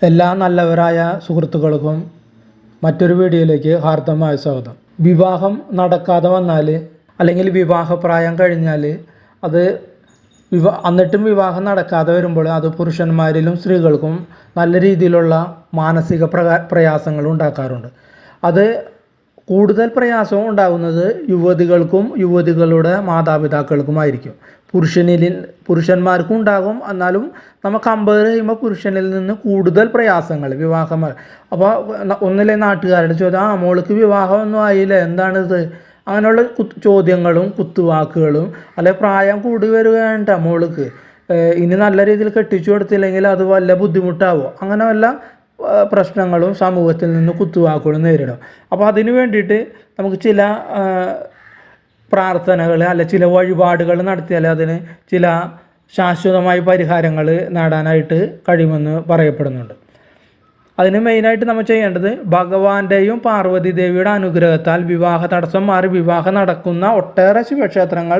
എല്ലാ നല്ലവരായ സുഹൃത്തുക്കൾക്കും മറ്റൊരു വീഡിയോയിലേക്ക് ഹാർദമായ സ്വാഗതം. വിവാഹം നടക്കാതെ വന്നാൽ അല്ലെങ്കിൽ വിവാഹപ്രായം കഴിഞ്ഞാൽ അത് എന്നിട്ടും വിവാഹം നടക്കാതെ വരുമ്പോൾ അത് പുരുഷന്മാരിലും സ്ത്രീകൾക്കും നല്ല രീതിയിലുള്ള മാനസിക പ്രയാസങ്ങൾ ഉണ്ടാക്കാറുണ്ട്. അത് കൂടുതൽ പ്രയാസവും ഉണ്ടാകുന്നത് യുവതികൾക്കും യുവതികളുടെ മാതാപിതാക്കൾക്കുമായിരിക്കും. പുരുഷന്മാർക്കും ഉണ്ടാകും. എന്നാലും നമ്മൾ കമ്പയർ ചെയ്യുമ്പോൾ പുരുഷനിൽ നിന്ന് കൂടുതൽ പ്രയാസങ്ങൾ വിവാഹം. അപ്പോൾ ഒന്നിലെ നാട്ടുകാരുടെ ചോദ്യം, മോൾക്ക് വിവാഹമൊന്നും ആയില്ലേ, എന്താണിത്, അങ്ങനെയുള്ള ചോദ്യങ്ങളും കുത്തുവാക്കുകളും, അല്ലെ പ്രായം കൂടി വരികയാണ്ട മോൾക്ക്, ഇനി നല്ല രീതിയിൽ കെട്ടിച്ചു കൊടുത്തില്ലെങ്കിൽ അത് വല്ല ബുദ്ധിമുട്ടാവും, അങ്ങനെ വല്ല പ്രശ്നങ്ങളും സമൂഹത്തിൽ നിന്ന് കുത്തുവാക്കുകളും നേരിടും. അപ്പോൾ അതിന് വേണ്ടിയിട്ട് നമുക്ക് ചില പ്രാർത്ഥനകൾ അല്ലെ ചില വഴിപാടുകൾ നടത്തിയാൽ അതിന് ചില ശാശ്വതമായ പരിഹാരങ്ങൾ നേടാനായിട്ട് കഴിയുമെന്ന് പറയപ്പെടുന്നുണ്ട്. അതിന് മെയിനായിട്ട് നമ്മൾ ചെയ്യേണ്ടത് ഭഗവാന്റെയും പാർവതി ദേവിയുടെ അനുഗ്രഹത്താൽ വിവാഹ തടസ്സം മാറി വിവാഹം നടക്കുന്ന ഒട്ടേറെ ശിവക്ഷേത്രങ്ങൾ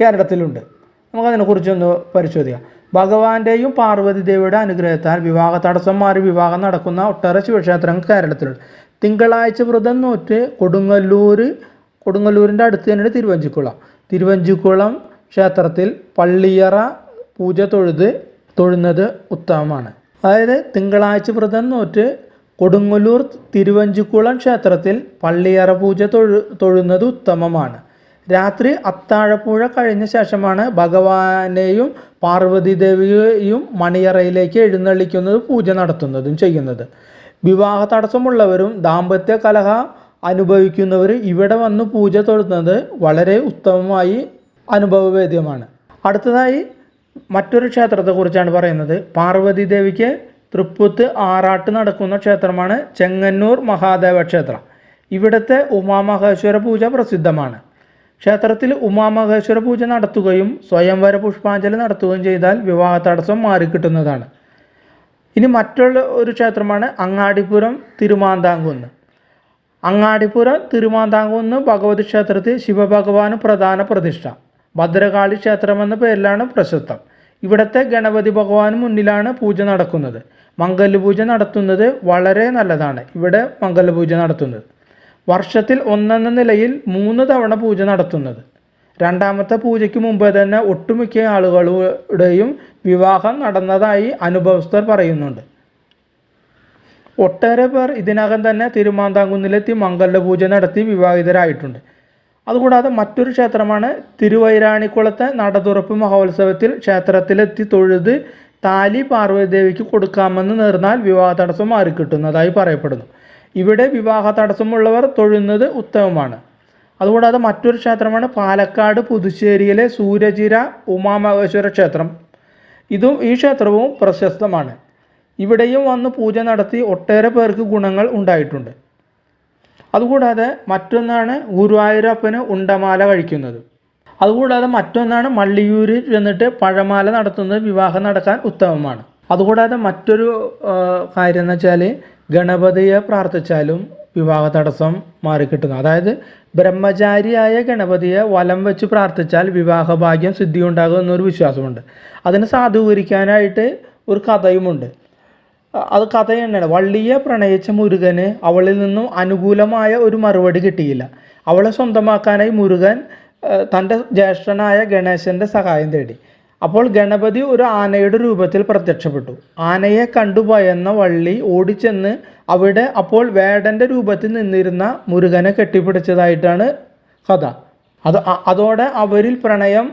കേരളത്തിലുണ്ട്. നമുക്കതിനെക്കുറിച്ചൊന്ന് പരിശോധിക്കാം. ഭഗവാന്റെയും പാർവതി ദേവിയുടെ അനുഗ്രഹത്താൽ വിവാഹ തടസ്സം മാറി വിവാഹം നടക്കുന്ന ഒട്ടേറെ ശിവക്ഷേത്രങ്ങൾ കേരളത്തിലുണ്ട്. തിങ്കളാഴ്ച വ്രതം നോറ്റ് കൊടുങ്ങല്ലൂരിൻ്റെ അടുത്ത് തന്നെയാണ് തിരുവഞ്ചിക്കുളം ക്ഷേത്രത്തിൽ പള്ളിയറ പൂജ തൊഴുന്നത് ഉത്തമമാണ്. അതായത് തിങ്കളാഴ്ച വ്രതം നോറ്റ് കൊടുങ്ങല്ലൂർ തിരുവഞ്ചിക്കുളം ക്ഷേത്രത്തിൽ പള്ളിയറ പൂജ തൊഴുന്നത് ഉത്തമമാണ്. രാത്രി അത്താഴപ്പൂജ കഴിഞ്ഞ ശേഷമാണ് ഭഗവാനെയും പാർവതി ദേവിയെയും മണിയറയിലേക്ക് എഴുന്നള്ളിക്കുന്നതും പൂജ നടത്തുന്നതും ചെയ്യുന്നത്. വിവാഹ തടസ്സമുള്ളവരും ദാമ്പത്യ കലഹം അനുഭവിക്കുന്നവർ ഇവിടെ വന്ന് പൂജ തൊഴുന്നത് വളരെ ഉത്തമമായി അനുഭവവേദ്യമാണ്. അടുത്തതായി മറ്റൊരു ക്ഷേത്രത്തെക്കുറിച്ചാണ് പറയുന്നത്. പാർവതി ദേവിക്ക് തൃപ്പൂത്ത് ആറാട്ട് നടക്കുന്ന ക്ഷേത്രമാണ് ചെങ്ങന്നൂർ മഹാദേവ ക്ഷേത്രം. ഇവിടുത്തെ ഉമാമഹേശ്വര പൂജ പ്രസിദ്ധമാണ്. ക്ഷേത്രത്തിൽ ഉമാമഹേശ്വര പൂജ നടത്തുകയും സ്വയംവര പുഷ്പാഞ്ജലി നടത്തുകയും ചെയ്താൽ വിവാഹ തടസ്സം മാറിക്കിട്ടുന്നതാണ്. ഇനി മറ്റുള്ള ഒരു ക്ഷേത്രമാണ് അങ്ങാടിപ്പുറം തിരുമാന്താംകുന്ന് ഭഗവതി ക്ഷേത്രത്തിൽ ശിവഭഗവാന് പ്രധാന പ്രതിഷ്ഠ. ഭദ്രകാളി ക്ഷേത്രമെന്ന പേരിലാണ് പ്രശസ്തം. ഇവിടുത്തെ ഗണപതി ഭഗവാന് മുന്നിലാണ് പൂജ നടക്കുന്നത്. മംഗല്യപൂജ നടത്തുന്നത് വളരെ നല്ലതാണ്. ഇവിടെ മംഗല്യപൂജ നടത്തുന്നത് വർഷത്തിൽ ഒന്നെന്ന നിലയിൽ 3 തവണ പൂജ നടത്തുന്നത്. രണ്ടാമത്തെ പൂജയ്ക്ക് മുമ്പ് തന്നെ ഒട്ടുമിക്ക ആളുകളുടെയും വിവാഹം നടന്നതായി അനുഭവസ്ഥർ പറയുന്നുണ്ട്. ഒട്ടേറെ പേർ ഇതിനകം തന്നെ തിരുമാന്താംകുന്നിലെത്തി മംഗല്യപൂജ നടത്തി വിവാഹിതരായിട്ടുണ്ട്. അതുകൂടാതെ മറ്റൊരു ക്ഷേത്രമാണ് തിരുവൈരാണിക്കുളത്തെ നടതുറപ്പ് മഹോത്സവത്തിൽ ക്ഷേത്രത്തിലെത്തി തൊഴുത് താലി പാർവതി ദേവിക്ക് കൊടുക്കാമെന്ന് നേർന്നാൽ വിവാഹ തടസ്സം മാറിക്കിട്ടുന്നതായി പറയപ്പെടുന്നു. ഇവിടെ വിവാഹ തടസ്സമുള്ളവർ തൊഴുന്നത് ഉത്തമമാണ്. അതുകൂടാതെ മറ്റൊരു ക്ഷേത്രമാണ് പാലക്കാട് പുതുശ്ശേരിയിലെ സൂര്യചിര ഉമാമഹേശ്വര ക്ഷേത്രം. ഈ ക്ഷേത്രവും പ്രശസ്തമാണ്. ഇവിടെയും വന്ന് പൂജ നടത്തി ഒട്ടേറെ പേർക്ക് ഗുണങ്ങൾ ഉണ്ടായിട്ടുണ്ട്. അതുകൂടാതെ മറ്റൊന്നാണ് ഗുരുവായൂരപ്പന് ഉണ്ടമാല കഴിക്കുന്നത്. അതുകൂടാതെ മറ്റൊന്നാണ് മള്ളിയൂരിൽ ചെന്നിട്ട് പഴമാല നടത്തുന്നത് വിവാഹം നടക്കാൻ ഉത്തമമാണ്. അതുകൂടാതെ മറ്റൊരു കാര്യം എന്ന് വെച്ചാൽ ഗണപതിയെ പ്രാർത്ഥിച്ചാലും വിവാഹ തടസ്സം മാറിക്കിട്ടുന്നു. അതായത് ബ്രഹ്മചാരിയായ ഗണപതിയെ വലം വെച്ച് പ്രാർത്ഥിച്ചാൽ വിവാഹഭാഗ്യം സിദ്ധി ഉണ്ടാകും എന്നൊരു വിശ്വാസമുണ്ട്. അതിനെ സാധൂകരിക്കാനായിട്ട് ഒരു കഥയുമുണ്ട്. അത് കഥ തന്നെയാണ്. വള്ളിയെ പ്രണയിച്ച മുരുകന് അവളിൽ നിന്നും അനുകൂലമായ ഒരു മറുപടി കിട്ടിയില്ല. അവളെ സ്വന്തമാക്കാനായി മുരുകൻ തൻ്റെ ജ്യേഷ്ഠനായ ഗണേശൻ്റെ സഹായം തേടി. അപ്പോൾ ഗണപതി ഒരു ആനയുടെ രൂപത്തിൽ പ്രത്യക്ഷപ്പെട്ടു. ആനയെ കണ്ടു ഭയന്ന വള്ളി ഓടിച്ചെന്ന് അപ്പോൾ വേടൻ്റെ രൂപത്തിൽ നിന്നിരുന്ന മുരുകനെ കെട്ടിപ്പിടിച്ചതായിട്ടാണ് കഥ. അതോടെ അവരിൽ പ്രണയം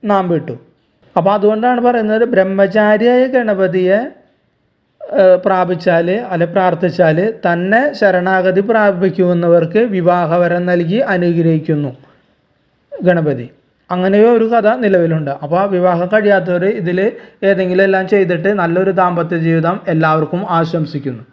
നാം വിട്ടു. അപ്പോൾ അതുകൊണ്ടാണ് പറയുന്നത്, ബ്രഹ്മചാരിയായ ഗണപതിയെ പ്രാർത്ഥിച്ചാൽ തന്നെ ശരണാഗതി പ്രാപിക്കുന്നവർക്ക് വിവാഹവരം നൽകി അനുഗ്രഹിക്കുന്നു ഗണപതി. അങ്ങനെയോ ഒരു കഥ നിലവിലുണ്ട്. അപ്പോൾ വിവാഹം കഴിയാത്തവർ ഇതിൽ ഏതെങ്കിലും എല്ലാം ചെയ്തിട്ട് നല്ലൊരു ദാമ്പത്യ ജീവിതം എല്ലാവർക്കും ആശംസിക്കുന്നു.